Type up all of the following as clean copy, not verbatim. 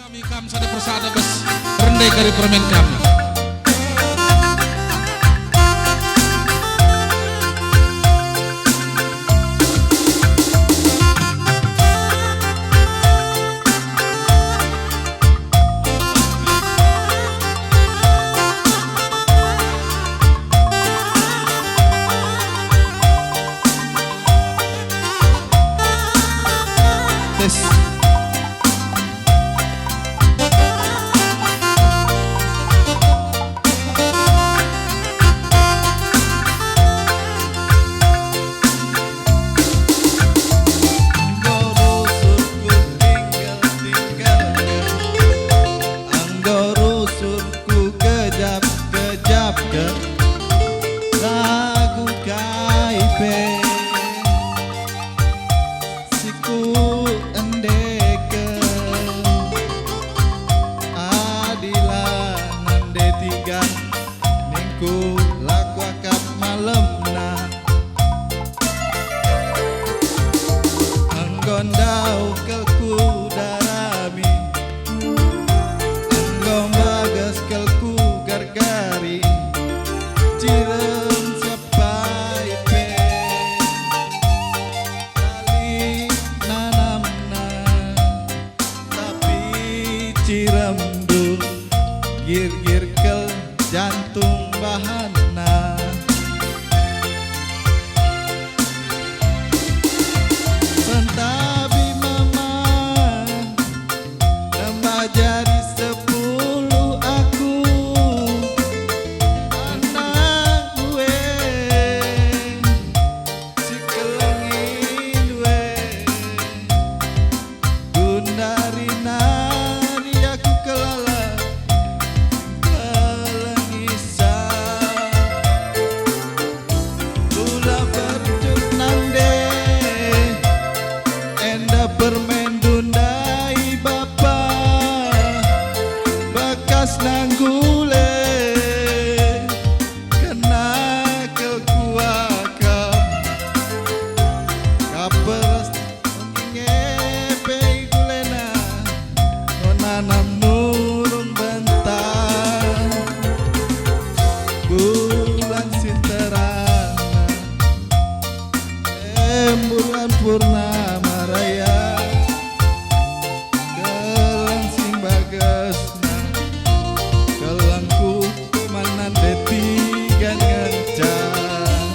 Kami kamsada persada bes rendai kari permen kami. Lagu kaipe siku endeke adilan nande tiga ningku laku akap malemna anggondau kelku darami anggom bagas kelku gargari cirem sapai pe kali nanamna tapi cirem du gir-gir kel jantung bahana sentabi mama nambah jadi 10 aku dari nari aku kelala kelengisa gula bercut nande enda permen dundai bapa bekas nanggule kena kekuakam kaperas nanam nurung bentang bulan sinterana bulan purnama raya gelang simbagesna gelangku manan detigan ngencang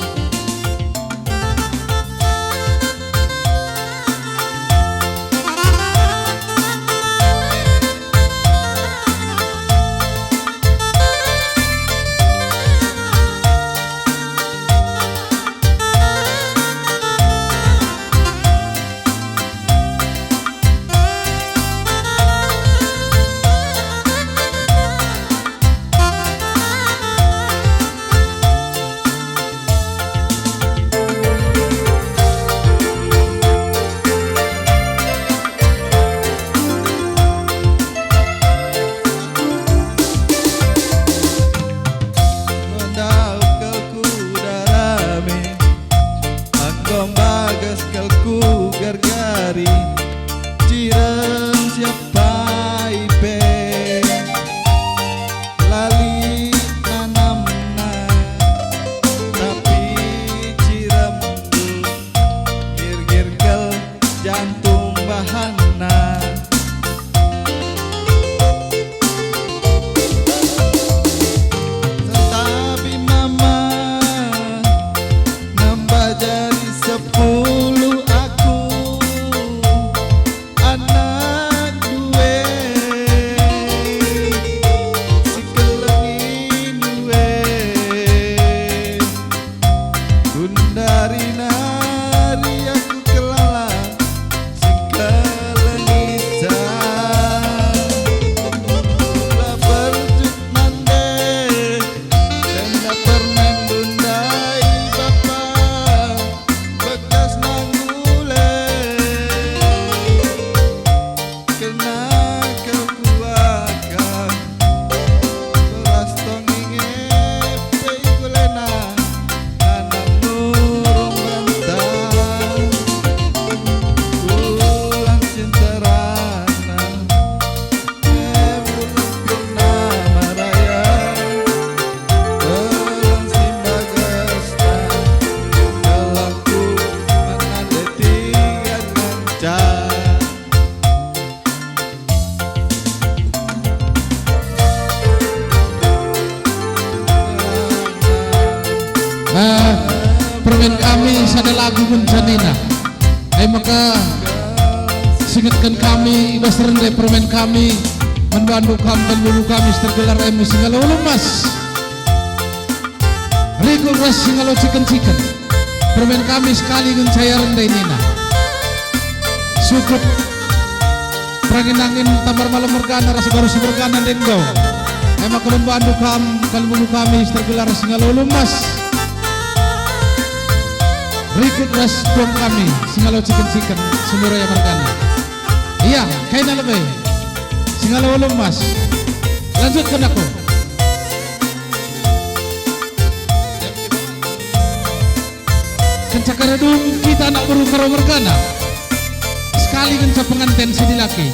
ada lagu menjanina. Maka singatkan kami ibas rendai permen kami membantu kami dan bulu kami tergelar singalo lemas. Riko ras singalo chicken permen kami sekali dengan saya rendai nina. Syukur perangin-angin tamar malam mergana rasa baru sebergana denggo. Maka membantu kami dan bulu kami tergelar singalo lemas. Riko ras dong kami singalo chicken semua yang mergana. Iya, kayaknya lebih singalo lemas. Lanjutkan aku. Kencakara dong kita anak baru karo mergana. Sekali kencak pengantin sedilaki.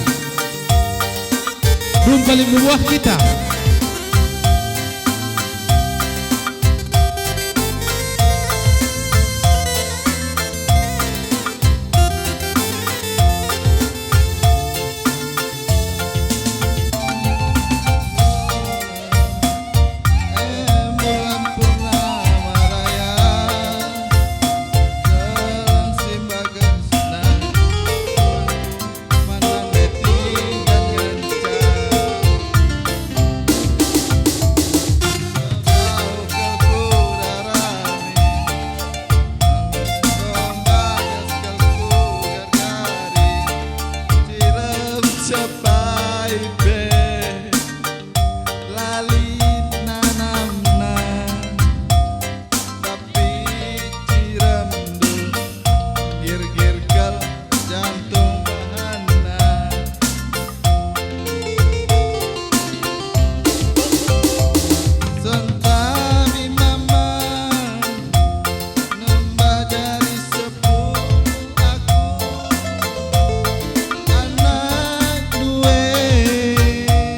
Belum kali buah kita.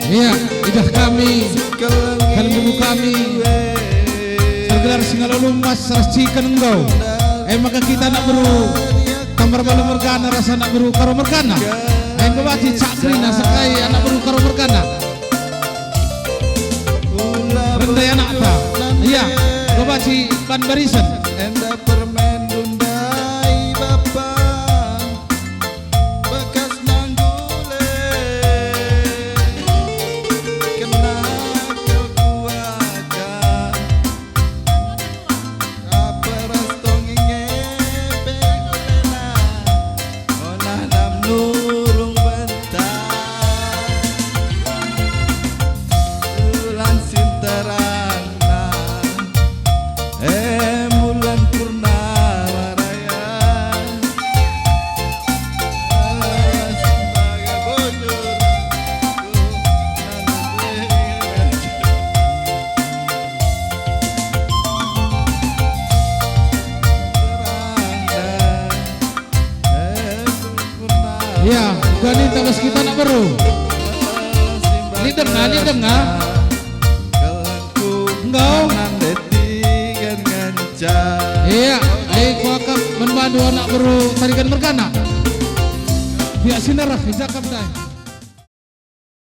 Iya, idah kami, kalau buku kami tergelar singalo lumas rascikan engkau. Maka kita nak beru tambar balu mergana rasa nak beru karo mergana. Kebati cakrina sakai anak beru karo mergana. Rendai anak apa? Iya, kebati ban barisan. Enda permen dundai bapak bekas nanggule kena kekuatan kaperas tonginge pengolena onah nam nurung bentar bulan sinterang bulan purnama raya sebagai bocor Iya, gani tabas kita nak beru. Ini dengar. Enggak. Iya, kuakak membantu anak beru tarikan mergana. Biar sinarah, jakap dah.